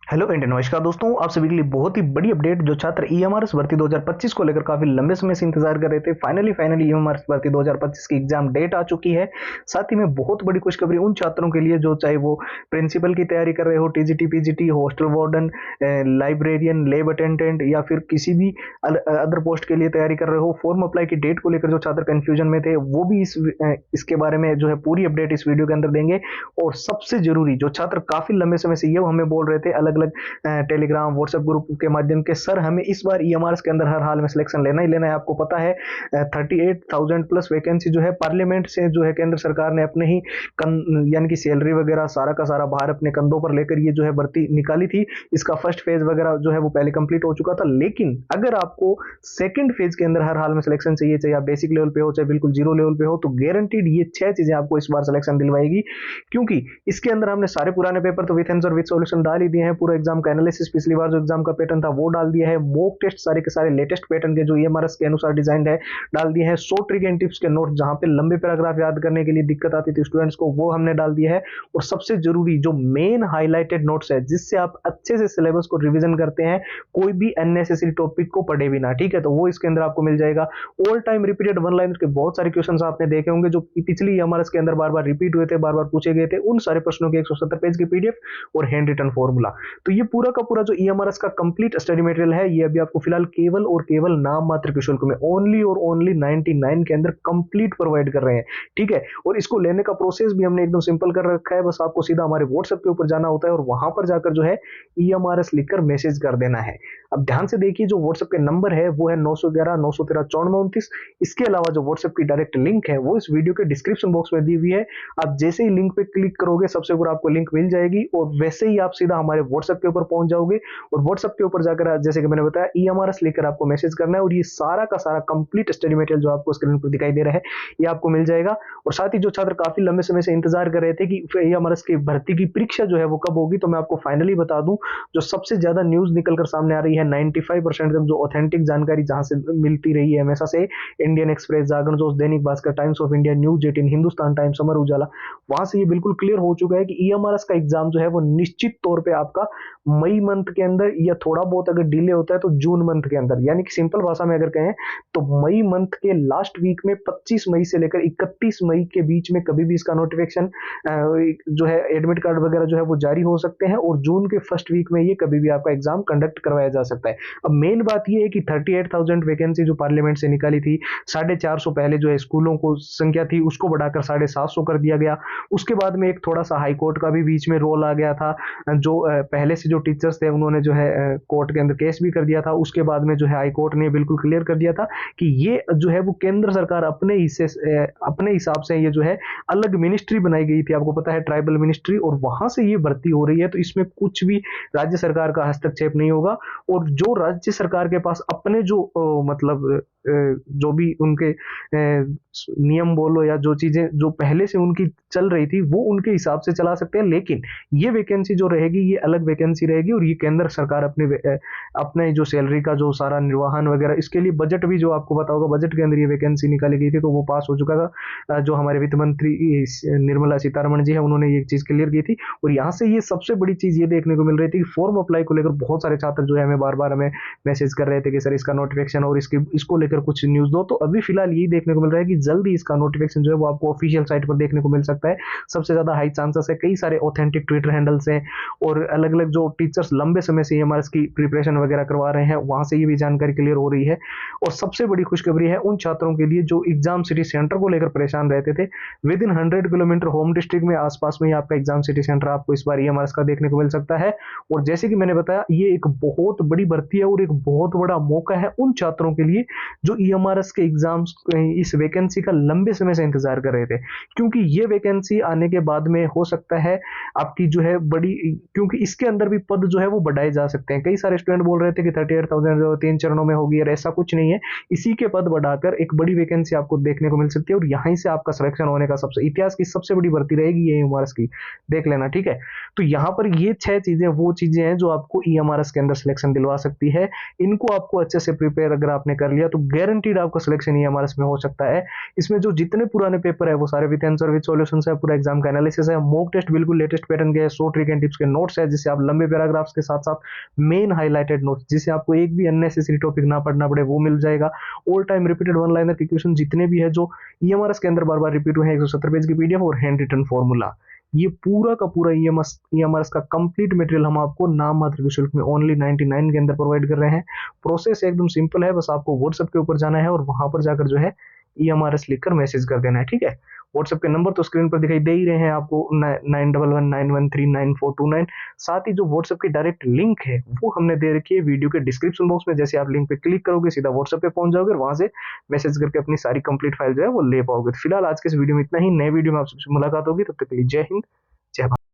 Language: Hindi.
हेलो एंड नमस्कार दोस्तों, आप सभी के लिए बहुत ही बड़ी अपडेट। जो छात्र ईएमआरएस भर्ती 2025 को लेकर काफी लंबे समय से इंतजार कर रहे थे, फाइनली ईएमआरएस भर्ती 2025 की एग्जाम डेट आ चुकी है। साथ ही में बहुत बड़ी खुशखबरी उन छात्रों के लिए जो चाहे वो प्रिंसिपल की तैयारी कर रहे हो, TGT PGT, hostel warden, librarian, lab attendant या फिर किसी भी अदर पोस्ट के लिए तैयारी कर रहे हो। फॉर्म अप्लाई की डेट को लेकर जो छात्र कंफ्यूजन में थे वो भी इसके बारे में जो है पूरी अपडेट इस वीडियो के अंदर देंगे। और सबसे जरूरी, जो छात्र काफी लंबे समय से ये हमें बोल रहे थे अलग अलग टेलीग्राम व्हाट्सएप ग्रुप के माध्यम के, सर हमें इस बार ईएमआरएस के अंदर हर हाल में सिलेक्शन लेना ही लेना है। आपको पता है 38,000 प्लस वैकेंसी जो है पार्लियामेंट से जो है केंद्र सरकार ने अपने ही यानी कि सैलरी वगैरह सारा का सारा बाहर अपने कंधों पर लेकर ये जो है भर्ती निकाली थी। इसका फर्स्ट फेज वगैरह जो है वो पहले कंप्लीट हो चुका था, लेकिन अगर आपको सेकंड फेज के अंदर हर हाल में सिलेक्शन चाहिए, चाहे आप बेसिक लेवल पे हो चाहे बिल्कुल जीरो लेवल पे हो, तो गारंटीड ये 6 चीजें आपको इस बार सिलेक्शन दिलवाएगी। क्योंकि इसके अंदर हमने सारे पुराने पेपर तो विथ आंसर विथ सॉल्यूशन डाल ही दिए हैं, पूरा एग्जाम का एनालिसिस पिछली बार जो एग्जाम का पैटर्न था वो डाल दिया है, मॉक टेस्ट सारे के सारे लेटेस्ट पैटर्न के जो ईएमआरएस के अनुसार डिजाइन है डाल दिए हैं, 100 ट्रिक एंड टिप्स के नोट जहां पे लंबे पैराग्राफ याद करने के लिए दिक्कत आती थी स्टूडेंट्स को, वो हमने डाल दिया है। और सबसे जरूरी जो मेन हाईलाइटेड नोट्स है जिससे आप अच्छे से सिलेबस को रिवीजन करते हैं, कोई भी अननेसेसरी टॉपिक को पढ़े भी ना, ठीक है, तो वो इसके अंदर आपको मिल जाएगा। All time repeated one line के बहुत सारे क्वेश्चंस आपने देखे होंगे जो पिछली ईएमआरएस के अंदर बार बार रिपीट हुए थे, बार बार पूछे गए थे, उन सारे प्रश्नों के 170 पेज की पीडीएफ और हैंड रिटन फॉर्मूला। तो ये पूरा का पूरा जो ईएमआरएस का कंप्लीट स्टडी मटेरियल है ये अभी आपको फिलहाल केवल और केवल नाम मात्र के शुल्क में ओनली और ओनली 99 के अंदर कंप्लीट प्रोवाइड कर रहे हैं, ठीक है। और इसको लेने का प्रोसेस भी हमने एकदम सिंपल कर रखा है, बस आपको सीधा हमारे व्हाट्सएप के ऊपर जाना होता है और वहां पर जाकर जो है ईएमआरएस लिखकर मैसेज कर देना है। अब ध्यान से देखिए, जो व्हाट्सएप के नंबर है वो है 911 913 9429। इसके अलावा जो व्हाट्सएप की डायरेक्ट लिंक है वो इस वीडियो के डिस्क्रिप्शन बॉक्स में दी हुई है। आप जैसे ही लिंक पे क्लिक करोगे सबसे ऊपर आपको लिंक मिल जाएगी और वैसे ही आप सीधा हमारे व्हाट्सएप के ऊपर पहुंच जाओगे। और व्हाट्सएप के ऊपर जाकर जैसे कि मैंने बताया ईएमआरएस लेकर आपको मैसेज करना है और ये सारा का सारा कंप्लीट स्टडी मटेरियल जो आपको स्क्रीन पर दिखाई दे रहा है ये आपको मिल जाएगा। और साथ ही जो छात्र काफी लंबे समय से इंतजार कर रहे थे कि ईएमआरएस की भर्ती की परीक्षा जो है वो कब होगी, तो मैं आपको फाइनली बता दूं, जो सबसे ज्यादा न्यूज निकलकर सामने आ रही है 95% जो ऑथेंटिक जानकारी जहां से मिलती रही है हमेशा से, Indian express, Jagran Josh, Dainik Bhaskar, Times of India, News 18, Hindustan Times, Amar Ujala, वहां से ये बिल्कुल क्लियर हो चुका है कि ईएमआरएस का एग्जाम जो है वो निश्चित तौर पर आपका मई मंथ के अंदर या थोड़ा बहुत अगर डिले होता है तो जून मंथ के अंदर, यानी कि सिंपल भाषा में अगर कहें तो मई मंथ के लास्ट वीक में 25 मई से लेकर 31 मई के बीच में कभी भी इसका नोटिफिकेशन जो है एडमिट कार्ड वगैरह जो है वो जारी हो सकते हैं और जून के फर्स्ट वीक में ये कभी भी आपका एग्जाम कंडक्ट करवाया जा सकता है। अब मेन बात ये है कि 38,000 वैकेंसी जो पार्लियामेंट से निकाली थी, 450 पहले जो है स्कूलों को संख्या थी उसको बढ़ाकर 750 कर दिया गया। उसके बाद में एक थोड़ा सा हाईकोर्ट का भी बीच में रोल आ गया था, जो पहले से जो टीचर्स थे उन्होंने जो है कोर्ट के अंदर केस भी कर दिया था। उसके बाद में जो है हाई कोर्ट ने बिल्कुल क्लियर कर दिया था कि ये जो है वो केंद्र सरकार अपने हिसाब से ये जो है अलग मिनिस्ट्री बनाई गई थी, आपको पता है ट्राइबल मिनिस्ट्री, और वहां से ये भर्ती हो रही है, तो इसमें कुछ भी राज्य सरकार का हस्तक्षेप नहीं होगा। और जो राज्य सरकार के पास अपने जो मतलब जो भी उनके नियम बोलो या जो चीजें जो पहले से उनकी चल रही थी वो उनके हिसाब से चला सकते हैं, लेकिन ये वैकेंसी जो रहेगी ये अलग वैकेंसी रहेगी और ये केंद्र सरकार अपने जो सैलरी का जो सारा निर्वहन वगैरह, इसके लिए बजट भी जो आपको पता होगा बजट के अंदर ये वैकेंसी निकाली गई थी तो वो पास हो चुका था। जो हमारे वित्त मंत्री निर्मला सीतारमण जी है उन्होंने ये चीज क्लियर की थी। और यहाँ से ये सबसे बड़ी चीज ये देखने को मिल रही थी कि फॉर्म अप्लाई को लेकर बहुत सारे छात्र जो है हमें बार बार हमें मैसेज कर रहे थे कि सर इसका नोटिफिकेशन और इसको लेकर कुछ न्यूज दो। तो अभी फिलहाल यही देखने को मिल रहा है कि जल्दी इसका नोटिफिकेशन जो है वो आपको ऑफिशियल साइट पर देखने को मिल सकता है। सबसे ज्यादा हाई चांसेस है, कई सारे ऑथेंटिक ट्विटर हैंडल्स हैं और अलग अलग जो टीचर्स लंबे समय से ईएमआरएस की प्रिपरेशन वगैरह करवा रहे हैं वहां से ये भी जानकारी क्लियर हो रही है। और सबसे बड़ी खुशखबरी है उन छात्रों के लिए जो एग्जाम सिटी सेंटर को लेकर परेशान रहते थे। With in 100 kilometre home district में आसपास में आपका एग्जाम सिटी सेंटर आपको इस बार ईएमआरएस का देखने को मिल सकता है। और जैसे कि मैंने बताया ये एक बहुत बड़ी भर्ती है और एक बहुत बड़ा मौका है उन छात्रों के लिए जो ईएमआरएस के एग्जाम्स इस वैकेंसी का लंबे समय से इंतजार कर रहे थे। क्योंकि ये वैकेंसी आने के बाद में हो सकता है आपकी जो है बड़ी, क्योंकि इसके अंदर भी पद जो है वो बढ़ाए जा सकते हैं। कई सारे स्टूडेंट बोल रहे थे कि 38,000 3 चरणों में होगी, और ऐसा कुछ नहीं है। इसी के पद बढ़ाकर एक बड़ी वैकेंसी आपको देखने को मिल सकती है और यहीं से आपका सिलेक्शन होने का सबसे इतिहास की सबसे बड़ी भर्ती रहेगी ये ईएमआरएस की, देख लेना, ठीक है। तो यहाँ पर ये 6 चीजें वो चीजें हैं जो आपको ईएमआरएस के अंदर सिलेक्शन दिलवा सकती है। इनको आपको अच्छे से प्रिपेयर अगर आपने कर लिया तो गारंटीड आपका सिलेक्शन ईएमआरएस में हो सकता है। इसमें जो जितने पुराने पेपर है वो सारे विद आंसर विद सॉल्यूशंस है, पूरा एग्जाम का एनालिसिस है, मॉक टेस्ट बिल्कुल लेटेस्ट पैटर्न के है, शॉर्ट ट्रिक एंड टिप्स के नोट्स है जिससे आप लंबे पैराग्राफ्स के साथ साथ मेन हाईलाइटेड नोट्स जिससे आपको एक भी अननेसेसरी टॉपिक ना पढ़ना पड़े वो मिल जाएगा। All time repeated one liner के क्वेश्चन जितने भी है जो ईएमआरएस के अंदर बार बार रिपीट हुए हैं, 170 पेज की पीडीएफ और हैंड रिटन फॉर्मूला, ये पूरा का पूरा ईएमआरएस का कंप्लीट मटेरियल हम आपको नाम मात्र के शुल्क में ओनली 99 के अंदर प्रोवाइड कर रहे हैं। प्रोसेस एकदम सिंपल है, बस आपको व्हाट्सएप के ऊपर जाना है और वहां पर जाकर जो है ईएमआरएस लिखकर मैसेज कर देना है, ठीक है। व्हाट्सएप के नंबर तो स्क्रीन पर दिखाई दे ही रहे हैं आपको, 9119139429। साथ ही जो व्हाट्सएप की डायरेक्ट लिंक है वो हमने दे रखी है वीडियो के डिस्क्रिप्शन बॉक्स में। जैसे आप लिंक पे क्लिक करोगे सीधा व्हाट्सएप पे पहुंच जाओगे और वहां से मैसेज करके अपनी सारी कंप्लीट फाइल जो है वो ले पाओगे। फिलहाल आज के इस वीडियो में इतना ही, नए वीडियो में आप सबसे मुलाकात होगी, तब तक के लिए जय हिंद, जय भारत।